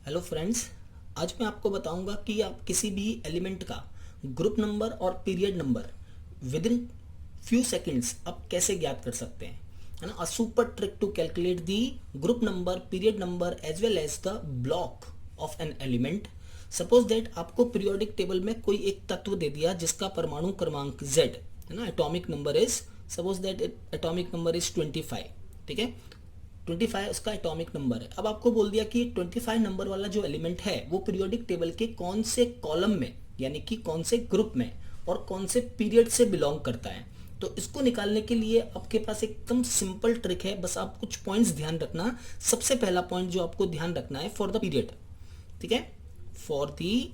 Hello friends. आज मैं आपको बताऊंगा कि आप किसी भी एलिमेंट का ग्रुप नंबर और period number within few seconds आप कैसे ज्ञात कर सकते हैं, है ना। A super trick to calculate the group number, period number as well as the block of an element. Suppose that आपको पीरियोडिक टेबल में कोई एक तत्व दे दिया जिसका परमाणु क्रमांक Z, है ना। Atomic number is, suppose that atomic number is 25, ठीक है। 25 उसका एटॉमिक नंबर है। अब आपको बोल दिया कि 25 नंबर वाला जो एलिमेंट है वो पीरियोडिक टेबल के कौन से कॉलम में, यानी कि कौन से ग्रुप में और कौन से पीरियड से बिलोंग करता है। तो इसको निकालने के लिए आपके पास एकदम सिंपल ट्रिक है, बस आप कुछ पॉइंट्स ध्यान रखना। सबसे पहला पॉइंट जो आपको ध्यान रखना है, फॉर द पीरियड, ठीक है, फॉर द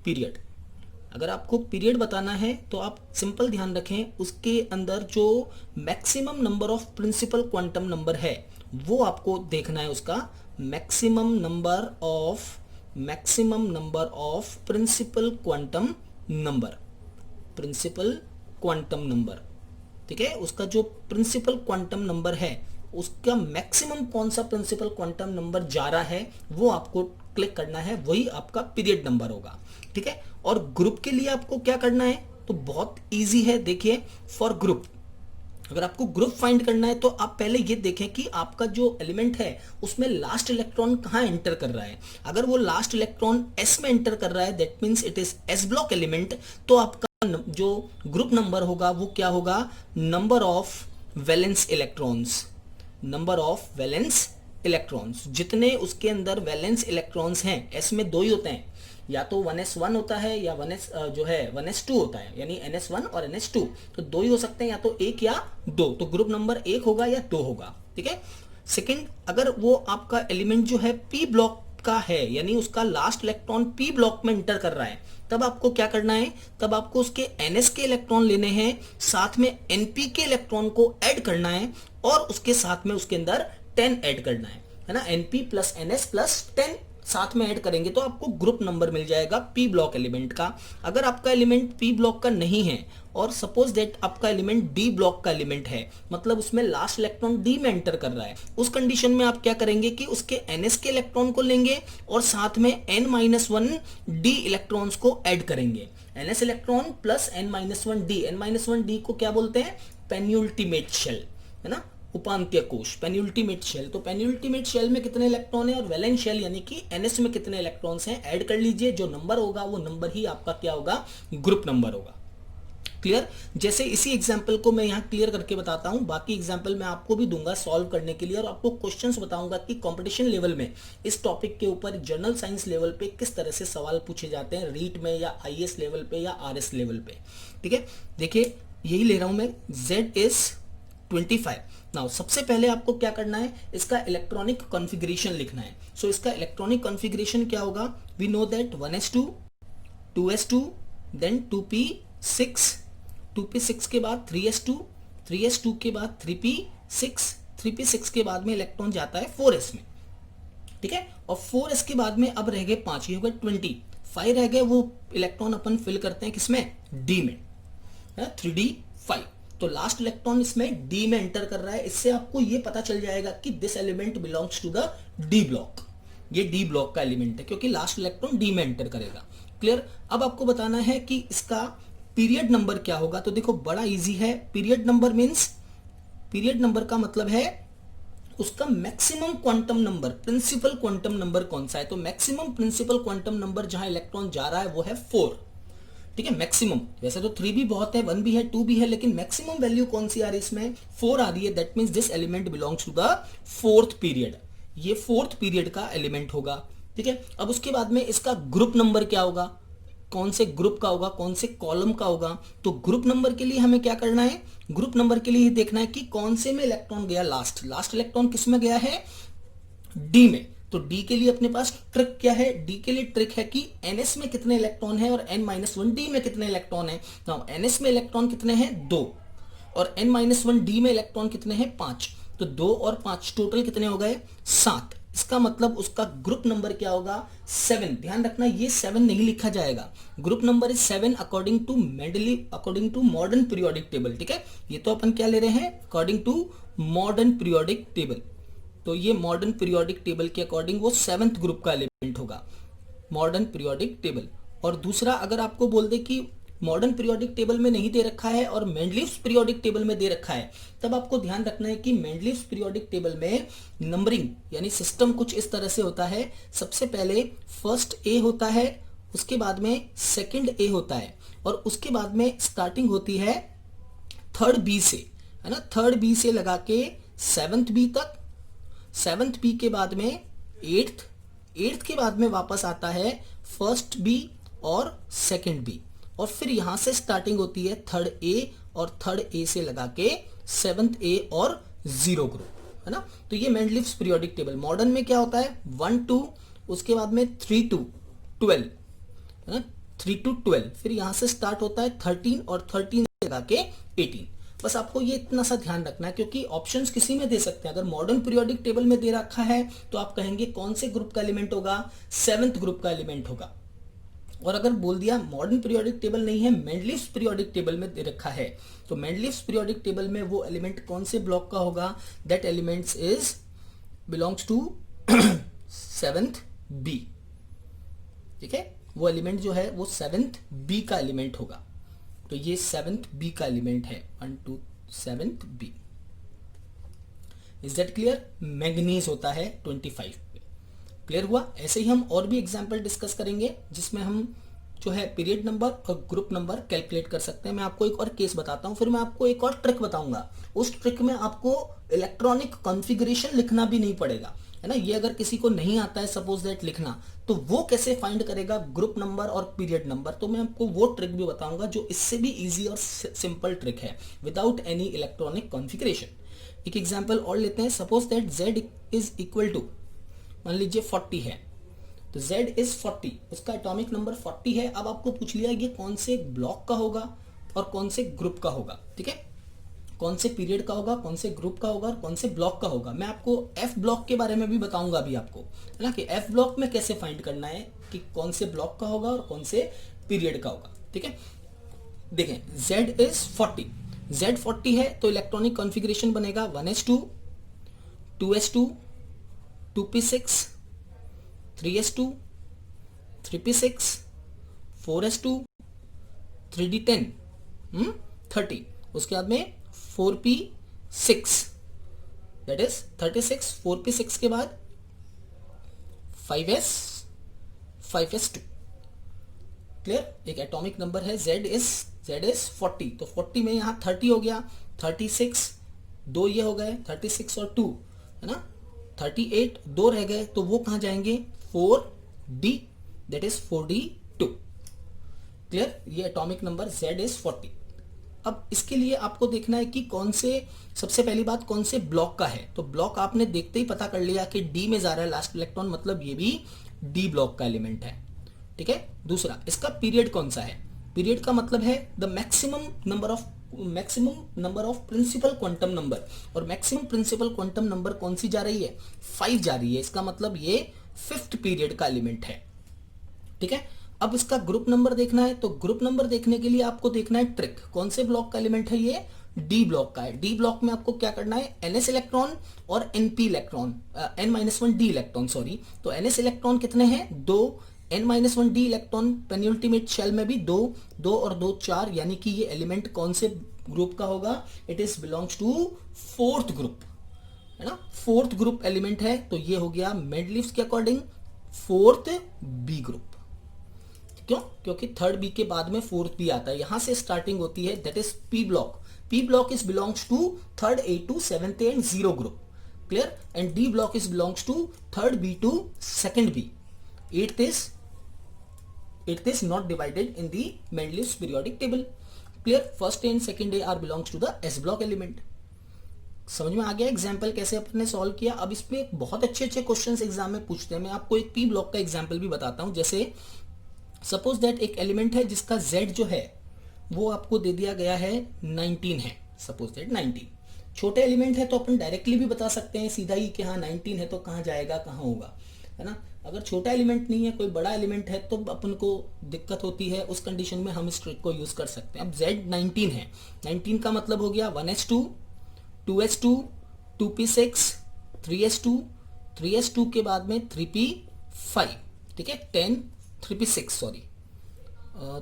पीरियड। अगर आपको पीरियड बताना है तो आप सिंपल ध्यान रखें, उसके अंदर जो maximum number of principal quantum number है वो आपको देखना है। उसका maximum number of principal quantum number, ठीक है। उसका जो प्रिंसिपल क्वांटम नंबर है उसका मैक्सिमम कौन सा प्रिंसिपल क्वांटम नंबर जा रहा है वो आपको क्लिक करना है, वही आपका पीरियड नंबर होगा, ठीक है। और ग्रुप के लिए आपको क्या करना है, तो बहुत इजी है। देखिए, फॉर ग्रुप, अगर आपको ग्रुप फाइंड करना है तो आप पहले ये देखें कि आपका जो एलिमेंट है उसमें लास्ट इलेक्ट्रॉन कहाँ एंटर कर रहा है। अगर वो लास्ट इलेक्ट्रॉन S में एंटर कर रहा है, that means it is S block element, तो आपका जो ग्रुप नंबर होगा वो क्या होगा, नंबर ऑफ वैलेंस इलेक्ट्रॉन्स। जितने उसके अंदर वैलेंस इलेक्ट्रॉन्स हैं, S में दो ही होते हैं, या तो 1s1 होता है या 1s जो है 1s2 होता है, यानी ns1 और ns2, तो दो ही हो सकते हैं, या तो एक या दो। तो ग्रुप नंबर एक होगा या दो होगा, ठीक है। सेकंड, अगर वो आपका एलिमेंट जो है p ब्लॉक का है, यानी उसका लास्ट इलेक्ट्रॉन p ब्लॉक में इंटर कर रहा है, तब आपको क्या करना है, तब आपको उसके ns के इलेक्ट्रॉन लेने हैं, साथ में np के इलेक्ट्रॉन को ऐड करना है, और उसके साथ में उसके अंदर 10 ऐड करना है ना। np प्लस ns प्लस 10 साथ में ऐड करेंगे तो आपको ग्रुप नंबर मिल जाएगा पी ब्लॉक एलिमेंट का। अगर आपका एलिमेंट पी ब्लॉक का नहीं है और सपोज दैट आपका एलिमेंट डी ब्लॉक का एलिमेंट है, मतलब उसमें लास्ट इलेक्ट्रॉन डी में एंटर कर रहा है, उस कंडीशन में आप क्या करेंगे कि उसके एनएस के इलेक्ट्रॉन को लेंगे और साथ में n-1 डी इलेक्ट्रॉन्स को ऐड करेंगे। NS electron plus n-1 D को क्या बोलते हैं, पेन्यूल्टीमेट शेल, है ना, उपांत्य कोश, पेन्यूल्टीमेट शेल। तो पेन्यूल्टीमेट शेल में कितने इलेक्ट्रॉन है और वैलेंस शेल यानी कि एनएस में कितने इलेक्ट्रॉन्स हैं, ऐड कर लीजिए। जो नंबर होगा वो नंबर ही आपका क्या होगा, ग्रुप नंबर होगा। क्लियर। जैसे इसी एग्जांपल को मैं यहाँ क्लियर करके बताता हूँ, बाकी एग्जांपल मैं आपको भी दूंगा सॉल्व करने के लिए, और आपको क्वेश्चंस बताऊंगा कि कंपटीशन लेवल में इस टॉपिक के ऊपर जनरल साइंस लेवल पे किस तरह से सवाल पूछे जाते हैं, रीट में या आईएएस लेवल पे या आरएस लेवल पे, ठीक है। देखिए, यही ले रहा हूं मैं, Z इज 25। नाउ सबसे पहले आपको क्या करना है, इसका इलेक्ट्रॉनिक कॉन्फ़िगरेशन लिखना है। सो इसका इलेक्ट्रॉनिक कॉन्फ़िगरेशन क्या होगा, we know that 1s2, 2s2, then 2p6, 2p6 के बाद 3s2, 3s2 के बाद 3p6, 3p6 के बाद में इलेक्ट्रॉन जाता है 4s में, ठीक है। और 4s के बाद में अब रह गए 5, ये हो गए 25 रह गए, वो इलेक्ट्रॉन अपन फिल करते हैं किसमें, डी में, 3d5। तो लास्ट इलेक्ट्रॉन इसमें डी में एंटर कर रहा है। इससे आपको ये पता चल जाएगा कि this element belongs to the d block, ये डी ब्लॉक का एलिमेंट है क्योंकि लास्ट इलेक्ट्रॉन डी में एंटर करेगा। क्लियर। अब आपको बताना है कि इसका पीरियड नंबर क्या होगा। तो देखो, बड़ा इजी है। पीरियड नंबर का मतलब है उसका maximum quantum number, principal quantum number कौन सा है। तो मैक्सिमम प्रिंसिपल क्वांटम नंबर जहां इलेक्ट्रॉन जा रहा है वो है 4, ठीक है। मैक्सिमम, वैसे तो 3 भी बहुत है, 1 भी है, 2 भी है, लेकिन मैक्सिमम वैल्यू कौन सी आ रही है इसमें, 4 आ रही है। That means this element belongs to the fourth period, ये फोर्थ पीरियड का एलिमेंट होगा, ठीक है। अब उसके बाद में इसका ग्रुप नंबर क्या होगा, कौन से ग्रुप का होगा, कौन से कॉलम का होगा। तो ग्रुप नंबर के लिए हमें क्या करना है, ग्रुप नंबर के लिए देखना है कि कौन से में इलेक्ट्रॉन गया, लास्ट इलेक्ट्रॉन किस में गया है, डी में। तो डी के लिए अपने पास ट्रिक क्या है, डी के लिए ट्रिक है कि ns में कितने इलेक्ट्रॉन है और n-1 डी में कितने इलेक्ट्रॉन है। नाउ ns में इलेक्ट्रॉन कितने हैं, 2, और n-1 डी में इलेक्ट्रॉन कितने हैं, 5। तो 2 और 5 टोटल कितने हो गए, 7। इसका मतलब उसका ग्रुप नंबर क्या होगा, 7। ध्यान रखना, ये 7 नहीं लिखा जाएगा, group number is 7 according to modern periodic table, ठीक है। ये तो अपन क्या ले रहे हैं, according to modern periodic table, तो ये मॉडर्न पीरियोडिक टेबल के अकॉर्डिंग वो 7th ग्रुप का एलिमेंट होगा, मॉडर्न पीरियोडिक टेबल। और दूसरा, अगर आपको बोल दे कि मॉडर्न पीरियोडिक टेबल में नहीं दे रखा है और मेंडलीव्स पीरियोडिक टेबल में दे रखा है, तब आपको ध्यान रखना है कि मेंडलीव्स पीरियोडिक टेबल में नंबरिंग यानी सिस्टम कुछ इस तरह से होता है। सबसे पहले फर्स्ट ए होता है, उसके बाद में सेकंड ए होता है, और उसके बाद में स्टार्टिंग होती है थर्ड बी से, है ना। थर्ड बी से लगा के 7th बी तक, 7th बी के बाद में 8th के बाद में वापस आता है फर्स्ट बी और सेकंड बी, और फिर यहां से स्टार्टिंग होती है थर्ड ए, और थर्ड ए से लगा के 7th ए और 0 ग्रुप, है ना। तो ये मेंडलीव्स पीरियोडिक टेबल। मॉडर्न में क्या होता है 1 2, उसके बाद में 3 2 12, है ना, 3 to 12, फिर यहां से स्टार्ट होता है 13 और 13 लगा के 18। बस आपको ये इतना सा ध्यान रखना है, क्योंकि ऑप्शंस किसी में दे सकते हैं। अगर मॉडर्न पीरियोडिक टेबल में दे रखा है तो आप कहेंगे कौन से ग्रुप का एलिमेंट होगा, 7th ग्रुप का एलिमेंट होगा। और अगर बोल दिया मॉडर्न पीरियोडिक टेबल नहीं है, मेंडलीव्स पीरियोडिक टेबल में दे रखा है, तो मेंडलीव्स पीरियोडिक टेबल में वो एलिमेंट कौन से ब्लॉक का होगा, that elements is belongs to 7th B. ठीक है, वो एलिमेंट जो है वो 7th बी का एलिमेंट होगा। तो ये 7th बी का एलिमेंट है, 1 2 7th B. Is that clear? Manganese होता है 25 पे। क्लियर हुआ? ऐसे ही हम और भी एग्जांपल डिस्कस करेंगे जिसमें हम जो है पीरियड नंबर और ग्रुप नंबर कैलकुलेट कर सकते हैं। मैं आपको एक और केस बताता हूं, फिर मैं आपको एक और ट्रिक बताऊंगा। उस ट्रिक में आपको इलेक्ट्रॉनिक कॉन्फ़िगरेशन लिखना भी नहीं पड़ेगा, है ना। ये अगर किसी को नहीं आता है सपोज दैट लिखना, तो वो कैसे फाइंड करेगा ग्रुप नंबर और पीरियड नंबर, तो मैं आपको वो ट्रिक भी बताऊंगा जो इससे भी इजी और सिंपल ट्रिक है विदाउट एनी इलेक्ट्रॉनिक कॉन्फ़िगरेशन। एक एग्जांपल और लेते हैं। Suppose that z is equal to, मान लीजिए 40 है, तो z इज 40, उसका एटॉमिक नंबर 40 है। अब आपको पूछ लिया ये कौन से ब्लॉक का होगा और कौन से ग्रुप का होगा, ठीक है, कौन से पीरियड का होगा, कौन से ग्रुप का होगा और कौन से ब्लॉक का होगा। मैं आपको एफ ब्लॉक के बारे में भी बताऊंगा अभी आपको, है ना, कि एफ ब्लॉक में कैसे फाइंड करना है कि कौन से ब्लॉक का होगा और कौन से पीरियड का होगा। ठीक है, देखें z इज 40, z 40 है तो इलेक्ट्रॉनिक कॉन्फ़िगरेशन बनेगा 1s2 2s2 2p6 3s2 3p6 4s2 3d10 30, उसके बाद में 4p6 दैट इज 36, 4p6 के बाद 5s2। क्लियर? एक एटॉमिक नंबर है, z इज 40, तो 40 में यहां 30 हो गया, 36 दो ये हो गए, 36 और 2 है ना, 38 दो रह गए, तो वो कहां जाएंगे 4d, that is 4d2। Clear? ये एटॉमिक नंबर z इज 40। अब इसके लिए आपको देखना है कि कौन से, सबसे पहली बात कौन से ब्लॉक का है। तो ब्लॉक आपने देखते ही पता कर लिया कि डी में जा रहा है लास्ट इलेक्ट्रॉन, मतलब ये भी डी ब्लॉक का एलिमेंट है। ठीक है, दूसरा इसका पीरियड कौन सा है। पीरियड का मतलब है the maximum number of principal quantum number, और मैक्सिमम प्रिंसिपल क्वांटम नंबर कौन सी जा रही है, 5 जा रही है। इसका मतलब ये 5th पीरियड का एलिमेंट है। ठीक है, अब इसका ग्रुप नंबर देखना है, तो ग्रुप नंबर देखने के लिए आपको देखना है ट्रिक, कौन से ब्लॉक का एलिमेंट है, ये डी ब्लॉक का है। डी ब्लॉक में आपको क्या करना है, ns इलेक्ट्रॉन और np electron, n-1d electron sorry. तो ns इलेक्ट्रॉन कितने हैं, 2, n-1d इलेक्ट्रॉन पेनिउल्टीमेट शेल में भी 2, 2 और 2 4, यानी कि ये एलिमेंट कौन से ग्रुप का होगा, it is belongs to 4th group, है ना, 4th ग्रुप एलिमेंट है। तो ये हो गया मेंडलीव्स के अकॉर्डिंग 4th बी ग्रुप। क्यों? क्योंकि 3rd बी के बाद में 4th बी आता है, यहां से स्टार्टिंग होती है, that is p block. P block is belongs to 3rd A to 7th A and 0 group. Clear? And d block is belongs to 3rd B to 2nd B. 8th is not divided in the Mendeleev's periodic table. Clear? First A and second A are belongs to the S block element. समझ में आ गया example कैसे अपने solve किया। अब इसमें बहुत अच्छे अच्छे क्वेश्चंस एग्जाम में पूछते हैं। मैं आपको एक पी ब्लॉक का एग्जाम्पल भी बताता हूं। जैसे सपोज दैट एक एलिमेंट है जिसका Z जो है वो आपको दे दिया गया है 19 है, सपोज दैट 19। छोटे एलिमेंट है तो अपन डायरेक्टली भी बता सकते हैं सीधा ही कि हाँ 19 है तो कहाँ जाएगा, कहाँ होगा, है ना। अगर छोटा एलिमेंट नहीं है, कोई बड़ा एलिमेंट है, तो अपन को दिक्कत होती है, उस कंडीशन में हम इस ट्रिक को यूज कर सकते हैं। अब Z 19 है, 19 का मतलब हो गया 1s2 2s2 2p6 3s2, 3s2 के बाद में 3p5, ठीक है, 10, 3p6 सॉरी,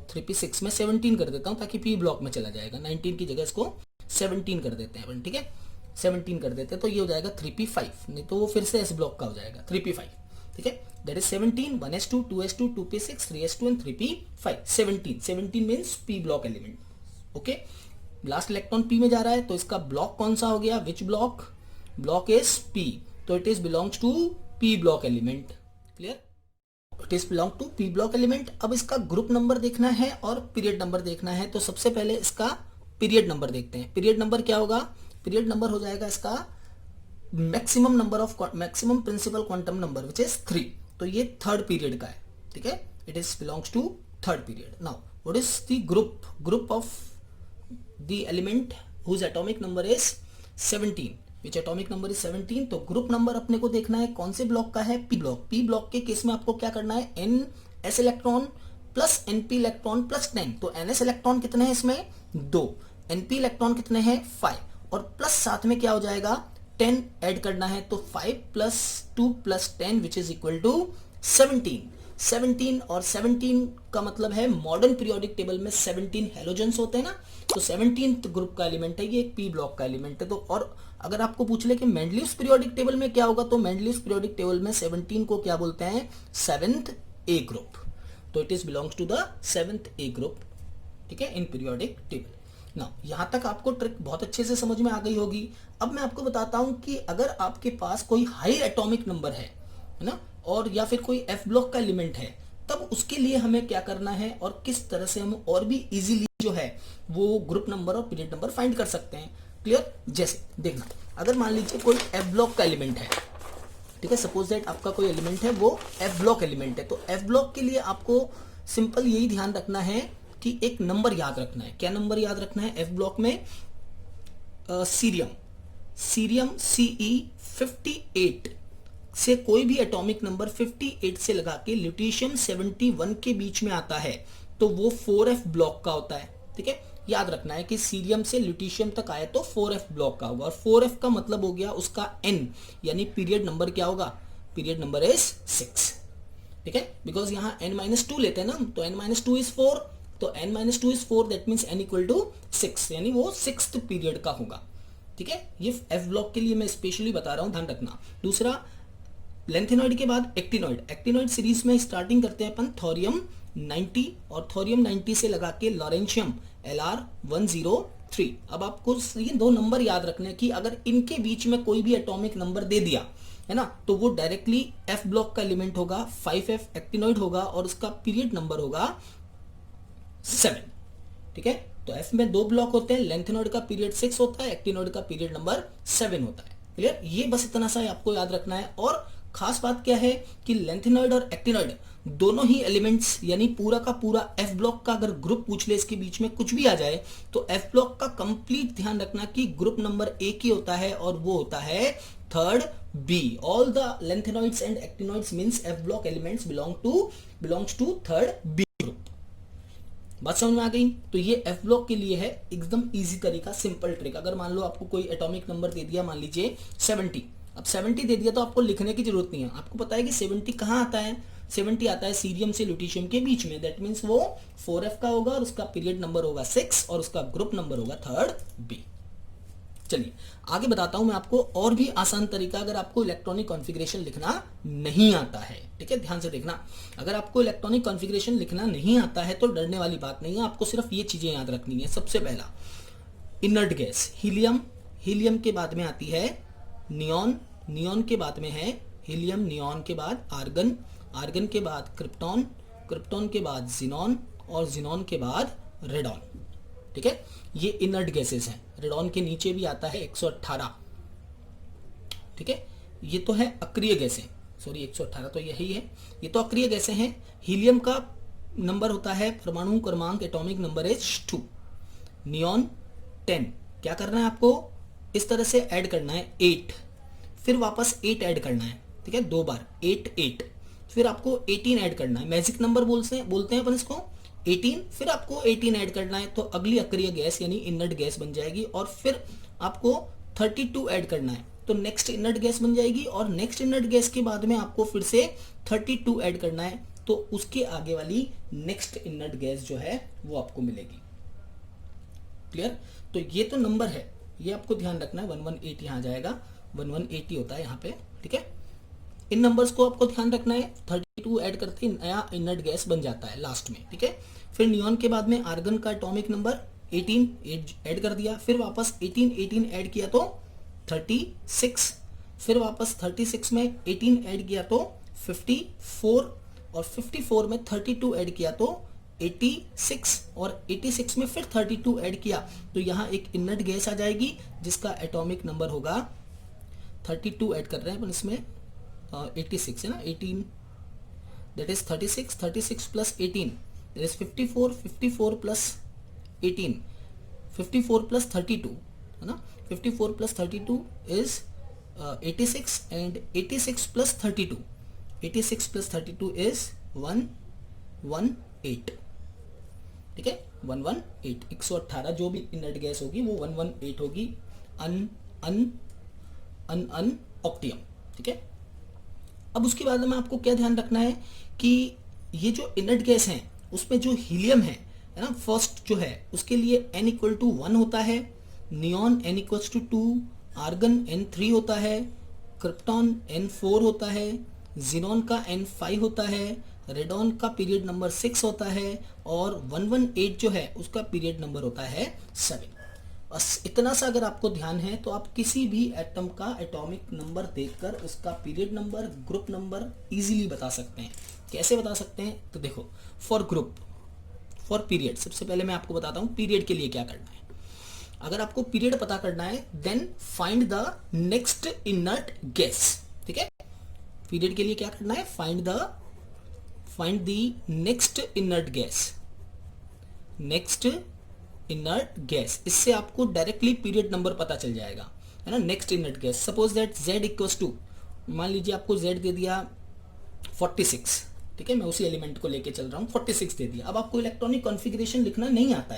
3p6 में 17 कर देता हूँ ताकि p ब्लॉक में चला जाएगा, 19 की जगह इसको 17 कर देते हैं अपन, ठीक है, 17 कर देते हैं तो ये हो जाएगा 3p5, नहीं तो वो फिर से s ब्लॉक का हो जाएगा 3p5, ठीक है, that is 17, 1s2, 2s2, 2p6, 3s2 and 3p5, 17 means p block element, okay. Last electron p में जा रहा है तो इसका ब्लॉक कौन सा हो गया, विच ब्लॉक इज p, तो it is belongs to p block element, clear, it is belong to p block element. अब इसका ग्रुप नंबर देखना है और पीरियड नंबर देखना है, तो सबसे पहले इसका पीरियड नंबर देखते हैं। पीरियड नंबर क्या होगा, पीरियड नंबर हो जाएगा इसका maximum principal quantum number which is 3, तो ये थर्ड पीरियड का है, ठीक है, it is belongs to third period. Now what is the group of the element whose atomic number is 17, which atomic number is 17, तो ग्रुप नंबर अपने को देखना है कौन से ब्लॉक का है, p ब्लॉक। p ब्लॉक के केस में आपको क्या करना है, ns electron plus np electron plus 10, तो ns इलेक्ट्रॉन कितने हैं इसमें 2, np इलेक्ट्रॉन कितने हैं 5, और प्लस साथ में क्या हो जाएगा 10 ऐड करना है, तो 5 plus 2 plus 10 which is equal to 17, और 17 का मतलब है मॉडर्न पीरियोडिक टेबल में 17 हेलोजेंस होते हैं ना, तो 17th ग्रुप का एलिमेंट है ये, एक p ब्लॉक का एलिमेंट है। तो और अगर आपको पूछ ले कि मेंडलीव्स पीरियोडिक टेबल में क्या होगा, तो मेंडलीव्स पीरियोडिक टेबल में 17 को क्या बोलते हैं, 7th A ग्रुप, तो it is belongs to the 7th A group, ठीक है, इन पीरियोडिक टेबल। ना यहां तक आपको ट्रिक बहुत अच्छे से समझ में आ गई होगी। अब मैं आपको बताता हूं कि अगर आपके पास कोई हाई एटॉमिक नंबर है ना, और या फिर कोई f ब्लॉक का एलिमेंट है, तब उसके लिए हमें क्या करना है और किस तरह से हम और भी इजीली जो है वो ग्रुप नंबर और पीरियड नंबर फाइंड कर सकते हैं, क्लियर। जैसे देखना, अगर मान लीजिए कोई f ब्लॉक का एलिमेंट है, ठीक है, सपोज दैट आपका कोई एलिमेंट है वो f ब्लॉक एलिमेंट है, तो f ब्लॉक के लिए आपको सिंपल यही ध्यान रखना है कि एक नंबर याद रखना है। क्या नंबर याद रखना है f ब्लॉक में, सीरियम Ce58 से कोई भी एटॉमिक नंबर 58 से लगा के ल्यूटीशियम 71 के बीच में आता है तो वो 4f ब्लॉक का होता है, ठीक है। याद रखना है कि सीरियम से ल्यूटीशियम तक आए तो 4f ब्लॉक का होगा, और 4f का मतलब हो गया उसका n, यानी पीरियड नंबर क्या होगा, पीरियड नंबर इज 6, ठीक है, बिकॉज यहाँ n-2 लेते हैं ना, तो n-2 इज 4, तो n-2 is 4, that means n equal to 6, यानी वो 6th पीरियड का होगा, ठीक है। ये f ब्लॉक के लिए मैं स्पेशली बता रहा हूं, ध्यान रखना। दूसरा, लेंथेनॉइड के बाद एक्टिनॉइड सीरीज में स्टार्टिंग करते हैं अपन थोरियम 90, और थोरियम 90 से लगा के लॉरेंशियम Lr103। अब आपको ये दो नंबर याद रखने हैं कि अगर इनके बीच में कोई भी एटॉमिक नंबर दे दिया है ना, तो वो डायरेक्टली f ब्लॉक का एलिमेंट होगा, 5f एक्टिनॉइड होगा, और उसका पीरियड नंबर होगा 7, ठीक है। तो f में 2 ब्लॉक होते हैं, लेंथेनॉइड का पीरियड 6 होता है, एक्टिनॉइड का पीरियड नंबर 7 होता है, क्लियर। ये बस इतना सा आपको याद रखना है। और खास बात क्या है कि लेंथेनॉइड और एक्टिनॉइड दोनों ही एलिमेंट्स, यानी पूरा का पूरा f ब्लॉक का अगर ग्रुप पूछ ले, इसके बीच में कुछ भी आ जाए, तो f ब्लॉक का कंप्लीट ध्यान रखना कि ग्रुप नंबर एक ही होता है, और वो होता है third B। All the lanthanides and actinides means f block elements belongs to third B group. बात समझ में आ गई। तो ये f ब्लॉक के लिए है एकदम इजी तरीका, सिंपल ट्रिक। अगर मान लो आपको कोई एटॉमिक नंबर दे दिया, मान लीजिए 70, अब 70 दे दिया तो आपको लिखने की जरूरत नहीं है, आपको पता है कि 70 कहाँ आता है, 70 आता है सीरियम से ल्यूटीशियम के बीच में, दैट मीन्स वो 4f का होगा, और उसका पीरियड नंबर होगा 6, और उसका ग्रुप नंबर होगा थर्ड B। चलिए आगे बताता हूं मैं आपको और भी आसान तरीका, अगर आपको इलेक्ट्रॉनिक कॉन्फ़िगरेशन लिखना नहीं आता है, ठीक है, ध्यान से देखना। अगर आपको इलेक्ट्रॉनिक कॉन्फ़िगरेशन लिखना नहीं आता है तो डरने वाली बात नहीं है, आपको सिर्फ ये चीजें याद रखनी है। सबसे पहला, इनर्ट गैस हीलियम के बाद में आती है नियॉन के बाद में है हीलियम, नियॉन के बाद आर्गन के बाद क्रिप्टॉन के बाद जिनॉन, और जिनॉन के बाद रेडॉन, ठीक है। ये इनर्ट गैसेस हैं। रेडॉन के नीचे भी आता है 118, ठीक है। ये तो है अक्रिय गैसें, सॉरी 118 तो यही है, ये तो अक्रिय गैसें हैं। हीलियम का नंबर होता है परमाणु क्रमांक, एटॉमिक नंबर इज 2, नियॉन 10। क्या करना है आपको, इस तरह से ऐड करना है 8, फिर वापस 8 ऐड करना है, ठीक है, 2 बार 8, फिर आपको 18 ऐड करना है। मैजिक नंबर बोलते हैं अपन इसको 18, फिर आपको 18 ऐड करना है तो अगली अक्रिय गैस यानी इनर्ट गैस बन जाएगी, और फिर आपको 32 ऐड करना है, तो नेक्स्ट इनर्ट गैस बन जाएगी, और नेक्स्ट इनर्ट गैस के बाद में आपको फिर से 32 ऐड करना है, तो उसके आगे वाली नेक्स्ट इनर्ट गैस जो है वो आपको मिलेगी। क्लियर? तो ये तो नंबर है, ये आपको ध्यान रखना है। 118 यहाँ जाएगा, 1180 होता है यहाँ पे, ठीक है। इन नंबर्स को आपको ध्यान रखना है। 32 ऐड करते ही नया इनर्ट गैस बन जाता है लास्ट में, ठीक है। फिर नियॉन के बाद में आर्गन का एटॉमिक नंबर 18 ऐड कर दिया, फिर वापस 18 ऐड किया तो 36, फिर वापस 36 में 18 ऐड किया तो 54, और 54 में 32 ऐड किया तो 86, और 86 में फिर 32 ऐड किया तो यहाँ एक इनर्ट गैस आ जाएगी जिसका एटॉमिक नंबर होगा 32 ऐड कर रहे हैं अपन इसमें 86 है ना, 18 that is 36 plus 18 that is 54 plus 18, 54 plus 32 है ना, 54 plus 32 is 86, and 86 plus 32 is 118, ठीक है। 118 118 जो भी इनर्ट गैस होगी वो 118 होगी, अन ऑक्टियम, ठीक है। अब उसके बाद में आपको क्या ध्यान रखना है कि ये जो इनर्ट गैस है उसमें जो हीलियम है ना, फर्स्ट जो है उसके लिए n इक्वल टू 1 होता है, neon n equal to 2, argon n3 होता है, क्रिप्टॉन n4 होता है, जीनॉन का n5 होता है, रेडॉन का पीरियड नंबर 6 होता है, और 118 जो है उसका पीरियड नंबर होता है 7। बस इतना सा अगर आपको ध्यान है तो आप किसी भी एटम का एटॉमिक नंबर देखकर उसका period number, group number easily बता सकते हैं। कैसे बता सकते हैं? तो देखो, फॉर ग्रुप, फॉर पीरियड, सबसे पहले मैं आपको बताता हूं पीरियड के लिए क्या करना है। अगर आपको पीरियड पता करना है then find the next inert gas, ठीक है। पीरियड के लिए क्या करना है? Find the next inert gas, next inert gas. इससे आपको डायरेक्टली पीरियड नंबर पता चल जाएगा, है ना। Next inert gas, suppose that z equals to, मान लीजिए आपको z दे दिया 46, ठीक है, मैं उसी एलिमेंट को लेके चल रहा हूँ, 46 दे दिया। अब आपको इलेक्ट्रॉनिक कॉन्फ़िगरेशन लिखना नहीं आता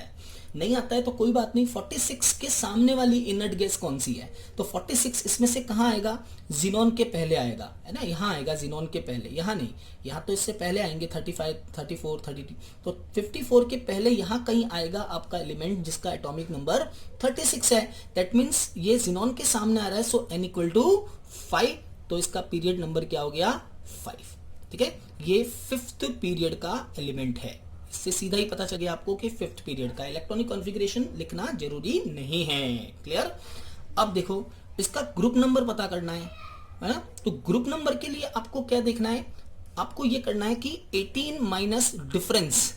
है तो कोई बात नहीं, 46 के सामने वाली इनर्ट गैस कौन सी है? तो 46 इसमें से कहाँ आएगा? जीनॉन के पहले आएगा, है ना, यहाँ आएगा जीनॉन के पहले, यहाँ नहीं, यहाँ तो इससे पहले आएंगे 35, 34, 32, तो 54 के पहले यहाँ कहीं आएगा आपका एलिमेंट जिसका एटॉमिक नंबर 36 है। दैट मीन्स ये जीनॉन के सामने आ रहा है, सो n इक्वल टू 5, तो इसका पीरियड नंबर क्या हो गया? 5, ठीक है। ये 5th पीरियड का एलिमेंट है। इससे सीधा ही पता चल गया आपको कि 5th पीरियड का। इलेक्ट्रॉनिक कॉन्फ़िगरेशन लिखना जरूरी नहीं है, क्लियर। अब देखो, इसका ग्रुप नंबर पता करना है ना, तो ग्रुप नंबर के लिए आपको क्या देखना है? आपको ये करना है कि 18 माइनस डिफरेंस,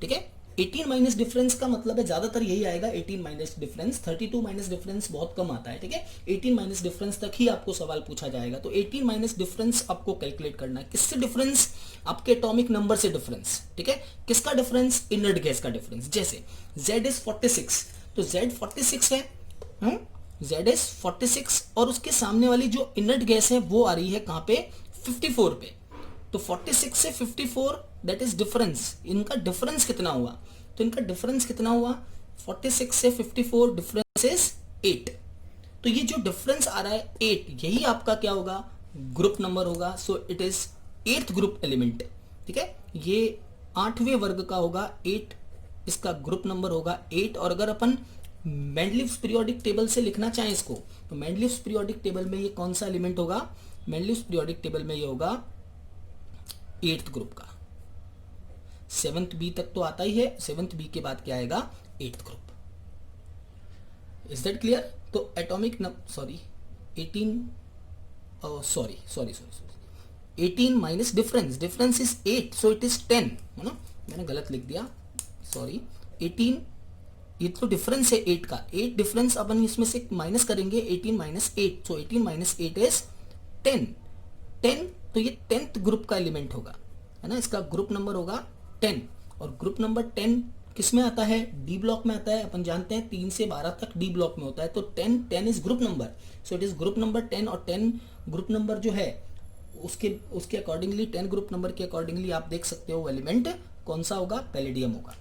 ठीक है। 18 माइनस डिफरेंस का मतलब है ज्यादातर यही आएगा, 18 माइनस डिफरेंस, 32 माइनस डिफरेंस बहुत कम आता है, ठीक है। 18 माइनस डिफरेंस तक ही आपको सवाल पूछा जाएगा, तो 18 माइनस डिफरेंस आपको कैलकुलेट करना है। किससे डिफरेंस? आपके एटॉमिक नंबर से डिफरेंस, ठीक है। किसका डिफरेंस? इनर्ट गैस का डिफरेंस। जैसे z इज 46, तो z 46 है, z इज 46, और उसके सामने वाली जो इनर्ट गैस है वो आ रही है कहां पे? 54 पे। तो 46 से 54 दैट इज डिफरेंस। इनका डिफरेंस कितना हुआ? तो इनका डिफरेंस कितना हुआ? 46 से 54 डिफरेंस इज 8। तो ये जो डिफरेंस आ रहा है 8, यही आपका क्या होगा? ग्रुप नंबर होगा। सो it is 8th group element, ठीक है। ये 8वें वर्ग का होगा, 8 इसका ग्रुप नंबर होगा 8। और अगर अपन मेंडलीव्स पीरियोडिक टेबल से लिखना चाहें इसको, तो मेंडलीव्स पीरियोडिक टेबल में ये कौन सा एलिमेंट होगा? मेंडलीव्स पीरियोडिक टेबल में ये होगा 8th ग्रुप का। 7th बी तक तो आता ही है, 7th बी के बाद क्या आएगा? 8th group. Is that clear? तो atomic 18 minus difference is 8, so it is 10, है ना, मैंने गलत लिख दिया, सॉरी। 18, ये तो डिफरेंस है 8 का, 8 डिफरेंस अपन इसमें से माइनस करेंगे, 18 माइनस 8, सो 18 माइनस 8 इज 10, तो ये 10th ग्रुप का एलिमेंट होगा, है ना। इसका ग्रुप नंबर होगा 10, और ग्रुप नंबर 10 किस में आता है? डी ब्लॉक में आता है। अपन जानते हैं 3 से 12 तक डी ब्लॉक में होता है, तो 10 is group number, so it is group number 10। और 10 ग्रुप नंबर जो है उसके अकॉर्डिंगली, 10 ग्रुप नंबर के अकॉर्डिंगली आप देख सकते हो एलिमेंट कौन सा होगा? पैलेडियम होगा।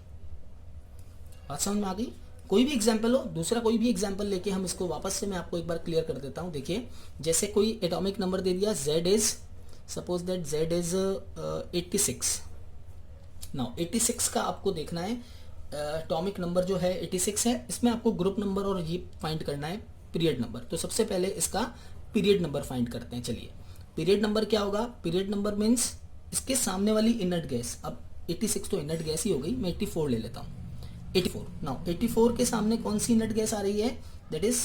बात समझ में आ गई? कोई भी एग्जाम्पल हो, दूसरा कोई भी एग्जाम्पल लेके हम इसको वापस से मैं आपको एक बार क्लियर कर देता हूँ। देखिए जैसे कोई एटॉमिक नंबर दे दिया, z is, suppose that z is 86। Now 86 का आपको देखना है, एटॉमिक नंबर जो है 86 है, इसमें आपको ग्रुप नंबर और ये फाइंड करना है पीरियड नंबर। तो सबसे पहले इसका पीरियड नंबर फाइंड करते हैं। चलिए पीरियड नंबर क्या होगा, पीरियड नंबर मीन्स इसके सामने वाली इनर्ट गैस। अब 86 तो इनर्ट गैस ही हो गई, मैं 84 ले लेता हूँ। 84 नाउ 84 के सामने कौन सी इनर्ट गैस आ रही है, that is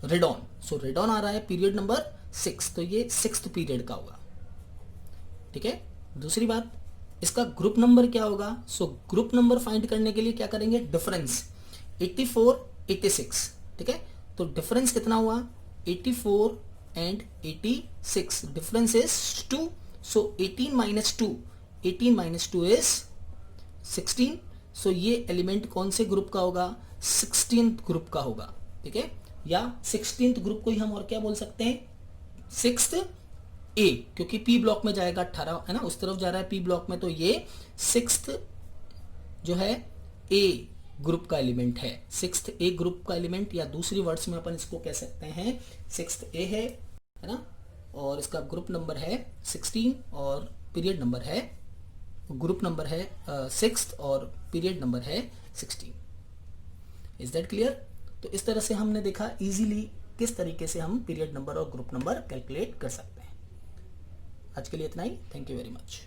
radon. So radon आ रहा है पीरियड नंबर 6, तो ये 6th पीरियड का होगा। ठीक है, दूसरी बात इसका ग्रुप नंबर क्या होगा। सो ग्रुप नंबर फाइंड करने के लिए क्या करेंगे, डिफरेंस 84 86। ठीक है, तो डिफरेंस कितना हुआ, 84 and 86, difference is 2। So 18 minus 2, 18 minus 2 is 16। सो ये एलिमेंट कौन से ग्रुप का होगा, 16th ग्रुप का होगा। ठीक है, या 16th ग्रुप को ही हम और क्या बोल सकते हैं, 6th ए, क्योंकि पी ब्लॉक में जाएगा 18 है ना, उस तरफ जा रहा है पी ब्लॉक में, तो ये 6th जो है ए ग्रुप का एलिमेंट है, 6th ए ग्रुप का एलिमेंट, या दूसरी वर्ड्स में अपन इसको कह सकते हैं 6th ए है ना, और इसका ग्रुप नंबर है 16 और पीरियड नंबर है, ग्रुप नंबर है 6th और पीरियड नंबर है 16। Is that clear. तो इस तरह से हमने देखा इजीली किस तरीके से हम पीरियड नंबर और ग्रुप नंबर कैलकुलेट कर सकते हैं। आज के लिए इतना ही, थैंक यू वेरी मच।